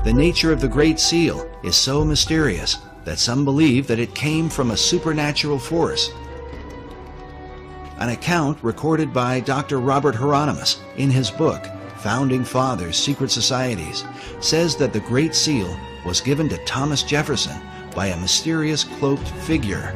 The nature of the Great Seal is so mysterious that some believe that it came from a supernatural force. An account recorded by Dr. Robert Hieronymus in his book, Founding Fathers' Secret Societies, says that the Great Seal was given to Thomas Jefferson by a mysterious cloaked figure.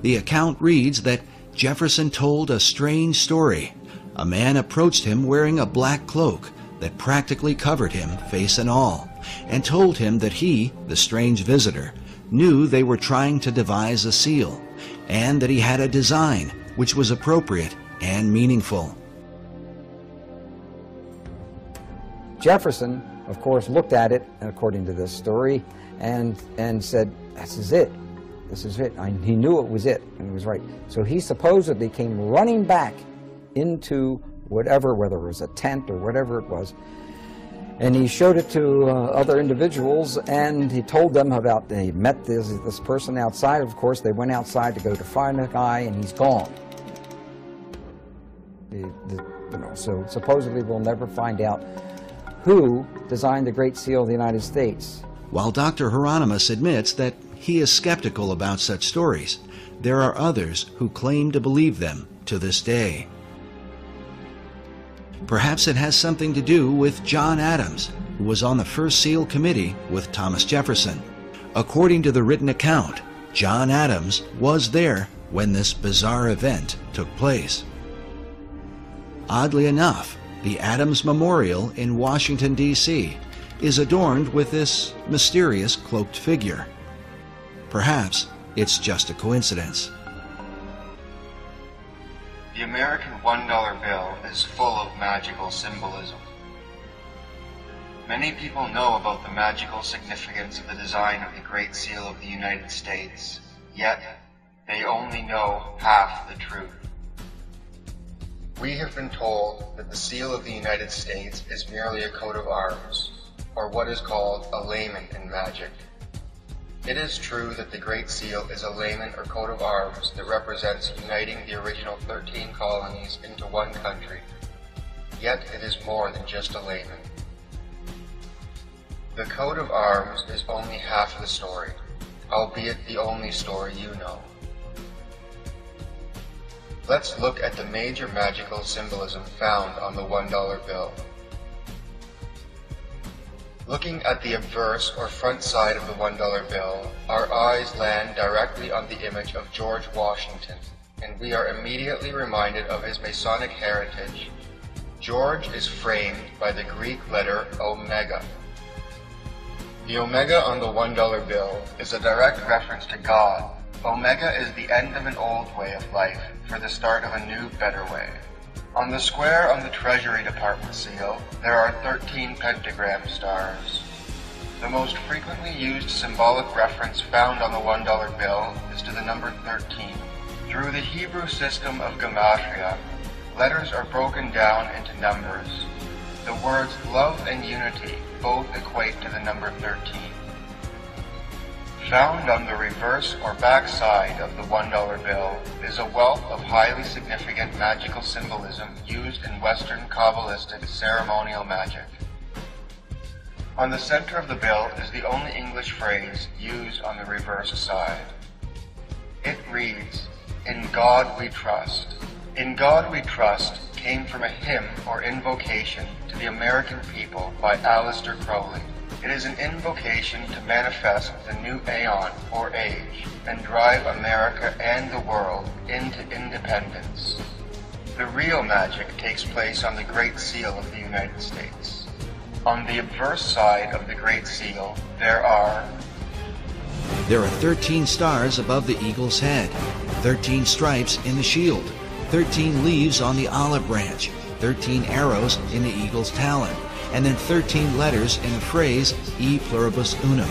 The account reads that Jefferson told a strange story. A man approached him wearing a black cloak that practically covered him, face and all, and told him that he, the strange visitor, knew they were trying to devise a seal, and that he had a design which was appropriate and meaningful. Jefferson, of course, looked at it, according to this story, and said, "This is it. This is it." He knew it was it, and it was right. So he supposedly came running back into whatever, whether it was a tent or whatever it was, and he showed it to other individuals, and he told them about, he met this person outside. Of course, they went outside to go to find the guy, and he's gone. So supposedly we'll never find out who designed the Great Seal of the United States. While Dr. Hieronymus admits that he is skeptical about such stories, there are others who claim to believe them to this day. Perhaps it has something to do with John Adams, who was on the first seal committee with Thomas Jefferson. According to the written account, John Adams was there when this bizarre event took place. Oddly enough, the Adams Memorial in Washington, D.C. is adorned with this mysterious cloaked figure. Perhaps it's just a coincidence. The American $1 bill is full of magical symbolism. Many people know about the magical significance of the design of the Great Seal of the United States, yet they only know half the truth. We have been told that the seal of the United States is merely a coat of arms, or what is called a layman in magic. It is true that the Great Seal is a layman or coat of arms that represents uniting the original 13 colonies into one country, yet it is more than just a layman. The coat of arms is only half the story, albeit the only story you know. Let's look at the major magical symbolism found on the $1 bill. Looking at the obverse or front side of the $1 bill, our eyes land directly on the image of George Washington, and we are immediately reminded of his Masonic heritage. George is framed by the Greek letter omega. The omega on the $1 bill is a direct reference to God. Omega is the end of an old way of life for the start of a new, better way. On the square on the Treasury Department seal, there are 13 pentagram stars. The most frequently used symbolic reference found on the $1 bill is to the number 13. Through the Hebrew system of gematria, letters are broken down into numbers. The words love and unity both equate to the number 13. Found on the reverse or back side of the $1 bill is a wealth of highly significant magical symbolism used in Western Kabbalistic ceremonial magic. On the center of the bill is the only English phrase used on the reverse side. It reads, "In God we trust." "In God we trust" came from a hymn or invocation to the American people by Aleister Crowley. It is an invocation to manifest the new aeon or age and drive America and the world into independence. The real magic takes place on the Great Seal of the United States. On the obverse side of the Great Seal, there are 13 stars above the eagle's head, 13 stripes in the shield, 13 leaves on the olive branch, 13 arrows in the eagle's talon, and then 13 letters in the phrase E pluribus unum,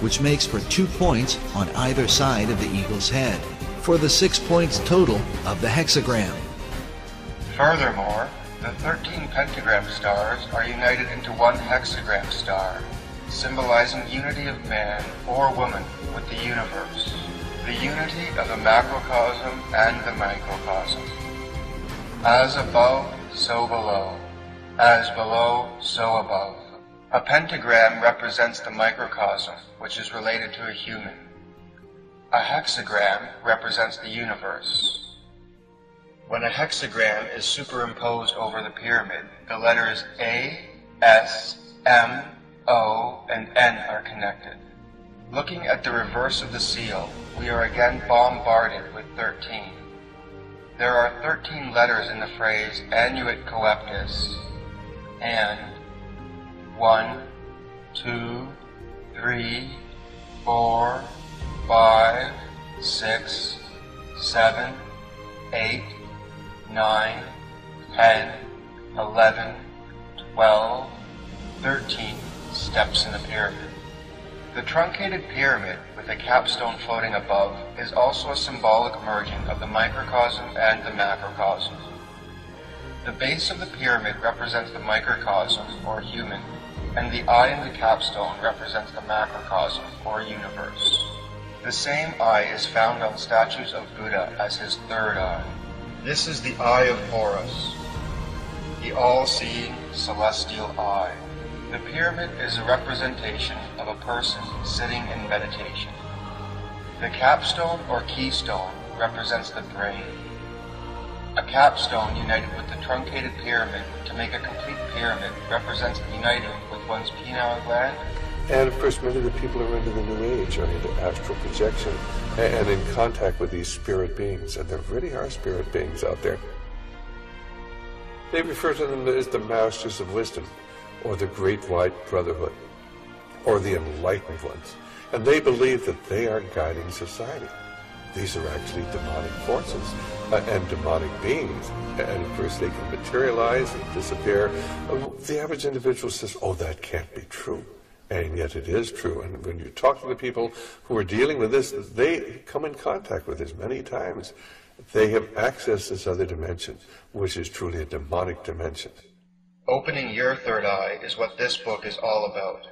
which makes for 2 points on either side of the eagle's head, for the 6 points total of the hexagram. Furthermore, the 13 pentagram stars are united into one hexagram star, symbolizing unity of man or woman with the universe, the unity of the macrocosm and the microcosm. As above, so below. As below, so above. A pentagram represents the microcosm, which is related to a human. A hexagram represents the universe. When a hexagram is superimposed over the pyramid, the letters A, S, M, O, and N are connected. Looking at the reverse of the seal, we are again bombarded with 13. There are 13 letters in the phrase Annuit Coeptis, and 1, 2, 3, 4, 5, 6, 7, 8, 9, 10, 11, 12, 13 steps in the pyramid. The truncated pyramid with a capstone floating above is also a symbolic merging of the microcosm and the macrocosm. The base of the pyramid represents the microcosm, or human, and the eye in the capstone represents the macrocosm, or universe. The same eye is found on statues of Buddha as his third eye. This is the eye of Horus, the all-seeing celestial eye. The pyramid is a representation of a person sitting in meditation. The capstone or keystone represents the brain. A capstone united with the truncated pyramid to make a complete pyramid represents uniting with one's pineal gland. And of course, many of the people who are into the New Age are into astral projection and in contact with these spirit beings, and there really are spirit beings out there. They refer to them as the masters of wisdom, or the Great White Brotherhood, or the Enlightened Ones, and they believe that they are guiding society. These are actually demonic forces and demonic beings, and of course they can materialize and disappear. The average individual says, oh, that can't be true. And yet it is true. And when you talk to the people who are dealing with this, they come in contact with this many times. They have accessed this other dimension, which is truly a demonic dimension. Opening your third eye is what this book is all about.